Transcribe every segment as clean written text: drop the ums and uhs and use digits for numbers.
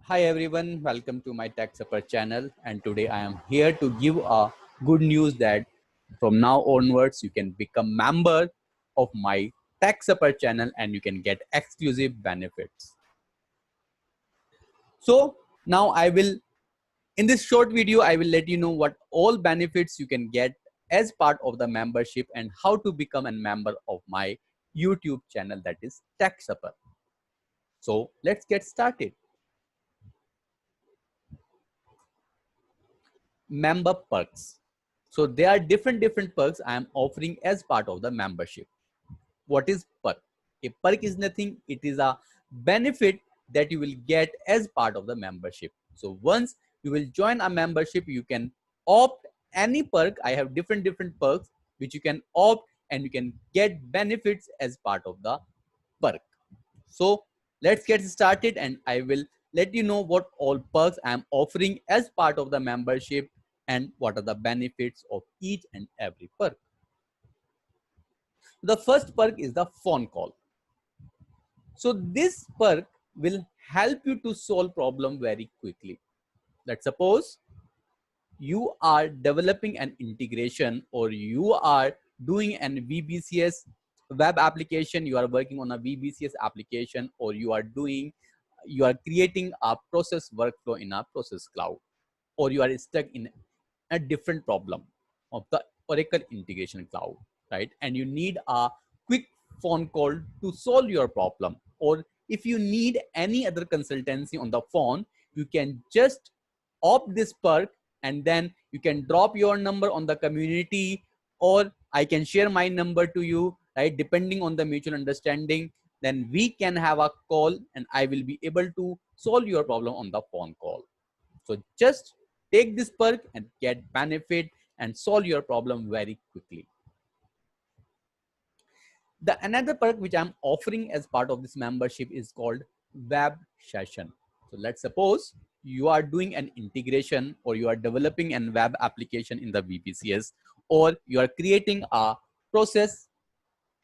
Hi everyone, welcome to my Tech Support channel, and today I am here to give a good news that from now onwards you can become member of my Tech Support channel and you can get exclusive benefits. So now in this short video I will let you know what all benefits you can get as part of the membership and how to become a member of my YouTube channel, that is Tech Support. So let's get started. Member perks. So there are different perks I am offering as part of the membership. What is perk? A perk is nothing. It is a benefit that you will get as part of the membership. So once you will join a membership, you can opt any perk. I have different perks which you can opt and you can get benefits as part of the perk. So let's get started and I will let you know what all perks I am offering as part of the membership and what are the benefits of each and every perk. The first perk is the phone call. So this perk will help you to solve problem very quickly. Let's suppose you are developing an integration or you are doing an VBCS web application, you are working on a VBCS application, or you are creating a process workflow in a process cloud, or you are stuck in a different problem of the Oracle integration cloud, right? And you need a quick phone call to solve your problem. Or if you need any other consultancy on the phone, you can just opt this perk and then you can drop your number on the community, or I can share my number to you, right? Depending on the mutual understanding, then we can have a call and I will be able to solve your problem on the phone call. So just take this perk and get benefit and solve your problem very quickly. The another perk which I'm offering as part of this membership is called web session. So let's suppose you are doing an integration or you are developing an web application in the VPCS, or you are creating a process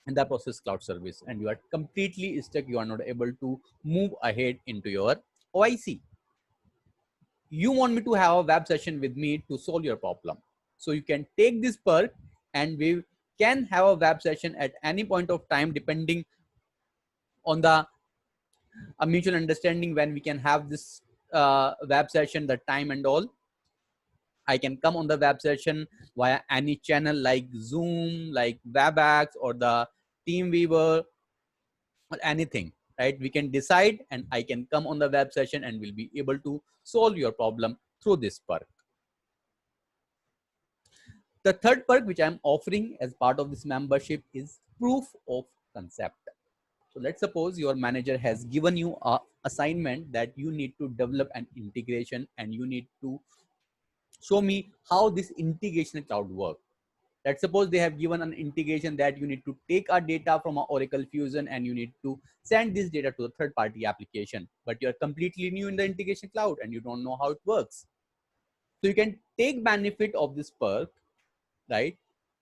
in the process cloud service and you are completely stuck, you are not able to move ahead into your OIC. You want me to have a web session with me to solve your problem. So you can take this perk and we can have a web session at any point of time depending on the a mutual understanding when we can have this web session, the time and all. I can come on the web session via any channel like Zoom, like WebEx or the Teamweaver or anything, right? We can decide and I can come on the web session and we'll be able to solve your problem through this perk. The third perk which I'm offering as part of this membership is proof of concept. So let's suppose your manager has given you a assignment that you need to develop an integration and you need to show me how this integration cloud works. Let's suppose they have given an integration that you need to take our data from our Oracle Fusion and you need to send this data to a third party application, but you're completely new in the integration cloud and you don't know how it works. So you can take benefit of this perk, right?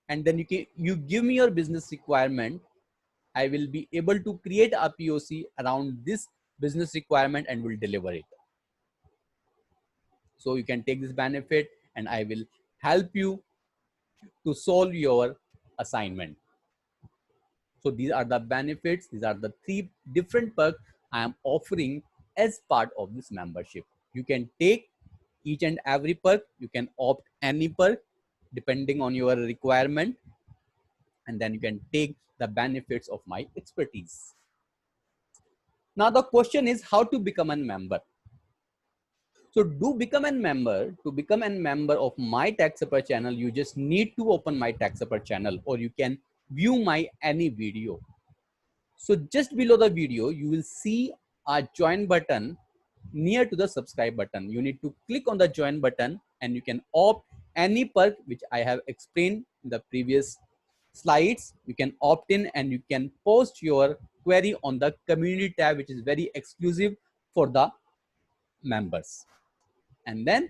And then you give me your business requirement. I will be able to create a POC around this business requirement and will deliver it. So you can take this benefit and I will help you to solve your assignment. So these are the benefits. These are the three different perks I am offering as part of this membership. You can take each and every perk. You can opt any perk depending on your requirement, and then you can take the benefits of my expertise. Now the question is how to become a member. So do become a member. To become a member of my Tech Support channel, you just need to open my Tech Support channel or you can view my any video. So just below the video, you will see a join button near to the subscribe button. You need to click on the join button and you can opt any perk which I have explained in the previous slides. You can opt in and you can post your query on the community tab, which is very exclusive for the members. And then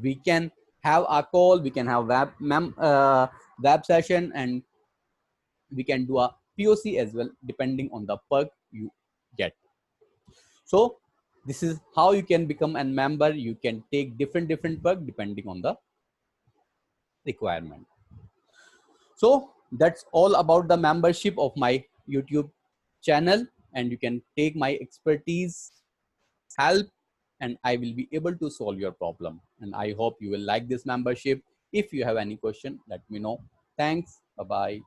we can have a call, we can have web session, and we can do a POC as well, depending on the perk you get. So This is how you can become a member. You can take different perks depending on the requirement. So that's all about the membership of my YouTube channel, and you can take my expertise, help, and I will be able to solve your problem. And I hope you will like this membership. If you have any question, let me know. Thanks. Bye-bye.